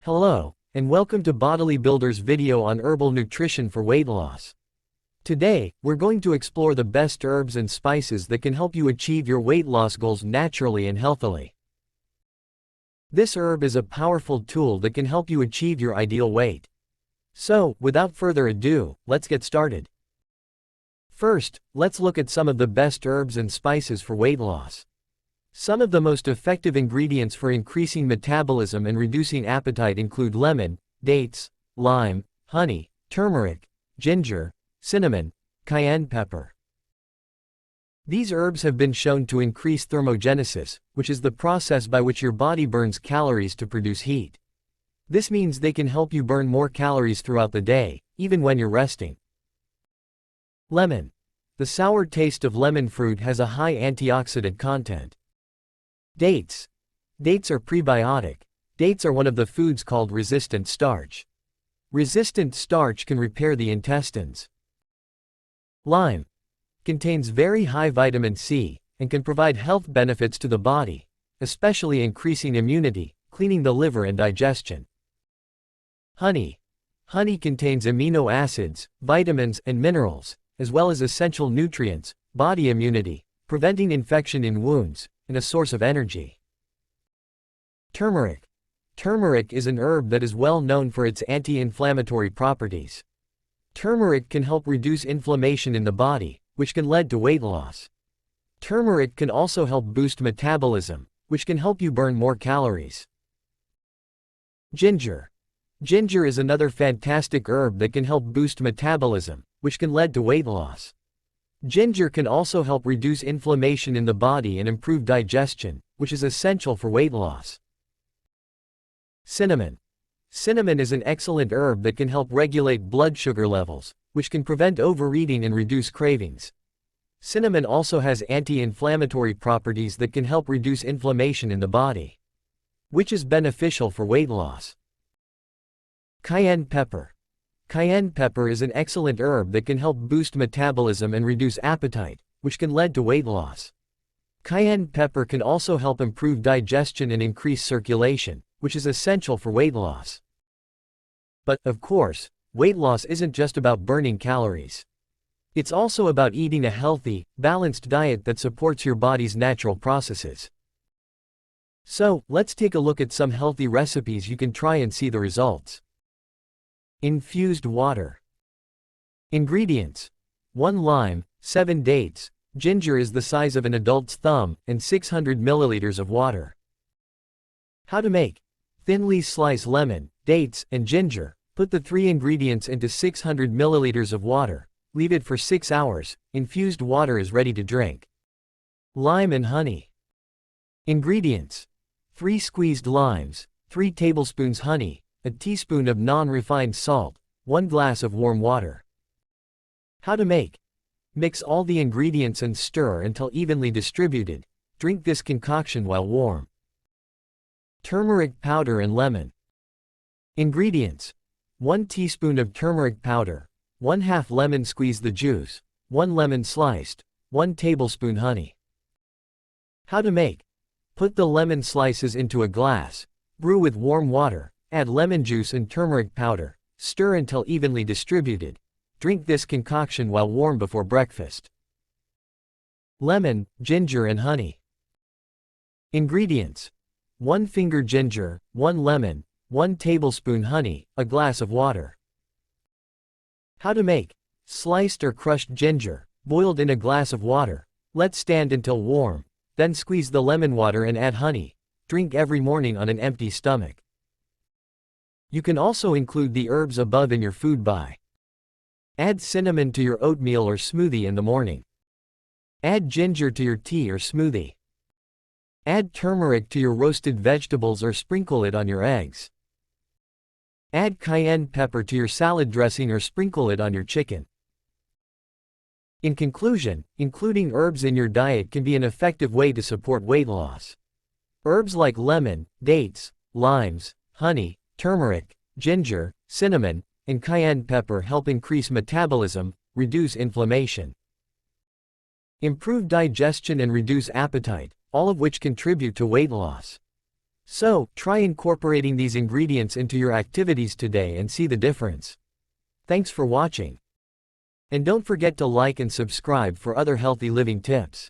Hello, and welcome to Bodily Builder's video on herbal nutrition for weight loss. Today, we're going to explore the best herbs and spices that can help you achieve your weight loss goals naturally and healthily. This herb is a powerful tool that can help you achieve your ideal weight. So, without further ado, let's get started. First, let's look at some of the best herbs and spices for weight loss. Some of the most effective ingredients for increasing metabolism and reducing appetite include lemon, dates, lime, honey, turmeric, ginger, cinnamon, cayenne pepper. These herbs have been shown to increase thermogenesis, which is the process by which your body burns calories to produce heat. This means they can help you burn more calories throughout the day, even when you're resting. Lemon. The sour taste of lemon fruit has a high antioxidant content. Dates. Dates are prebiotic. Dates are one of the foods called resistant starch. Resistant starch can repair the intestines. Lime. Contains very high vitamin C, and can provide health benefits to the body, especially increasing immunity, cleaning the liver and digestion. Honey. Honey contains amino acids, vitamins, and minerals, as well as essential nutrients, body immunity, preventing infection in wounds, and a source of energy. Turmeric. Turmeric is an herb that is well known for its anti-inflammatory properties. Turmeric can help reduce inflammation in the body, which can lead to weight loss. Turmeric can also help boost metabolism, which can help you burn more calories. Ginger. Ginger is another fantastic herb that can help boost metabolism, which can lead to weight loss. Ginger can also help reduce inflammation in the body and improve digestion, which is essential for weight loss. Cinnamon. Cinnamon is an excellent herb that can help regulate blood sugar levels, which can prevent overeating and reduce cravings. Cinnamon also has anti-inflammatory properties that can help reduce inflammation in the body, which is beneficial for weight loss. Cayenne pepper. Cayenne pepper is an excellent herb that can help boost metabolism and reduce appetite, which can lead to weight loss. Cayenne pepper can also help improve digestion and increase circulation, which is essential for weight loss. But, of course, weight loss isn't just about burning calories. It's also about eating a healthy, balanced diet that supports your body's natural processes. So, let's take a look at some healthy recipes you can try and see the results. Infused water. Ingredients: 1 lime, 7 dates, ginger is the size of an adult's thumb, and 600 milliliters of water. How to make: thinly slice lemon, dates, and ginger, put the 3 ingredients into 600 milliliters of water, leave it for 6 hours, infused water is ready to drink. Lime and honey. Ingredients: 3 squeezed limes, 3 tablespoons honey, a teaspoon of non-refined salt, 1 glass of warm water. How to make: mix all the ingredients and stir until evenly distributed. Drink this concoction while warm. Turmeric powder and lemon. Ingredients: 1 teaspoon of turmeric powder, 1/2 lemon, squeeze the juice, 1 lemon sliced, 1 tablespoon honey. How to make: put the lemon slices into a glass, brew with warm water, add lemon juice and turmeric powder, stir until evenly distributed. Drink this concoction while warm before breakfast. Lemon, ginger and honey. Ingredients: 1 finger ginger, 1 lemon, 1 tablespoon honey, a glass of water. How to make: sliced or crushed ginger, boiled in a glass of water, let stand until warm, then squeeze the lemon water and add honey. Drink every morning on an empty stomach. You can also include the herbs above in your food buy. Add cinnamon to your oatmeal or smoothie in the morning. Add ginger to your tea or smoothie. Add turmeric to your roasted vegetables or sprinkle it on your eggs. Add cayenne pepper to your salad dressing or sprinkle it on your chicken. In conclusion, including herbs in your diet can be an effective way to support weight loss. Herbs like lemon, dates, limes, honey, turmeric, ginger, cinnamon, and cayenne pepper help increase metabolism, reduce inflammation, improve digestion and reduce appetite, all of which contribute to weight loss. So, try incorporating these ingredients into your activities today and see the difference. Thanks for watching. And don't forget to like and subscribe for other healthy living tips.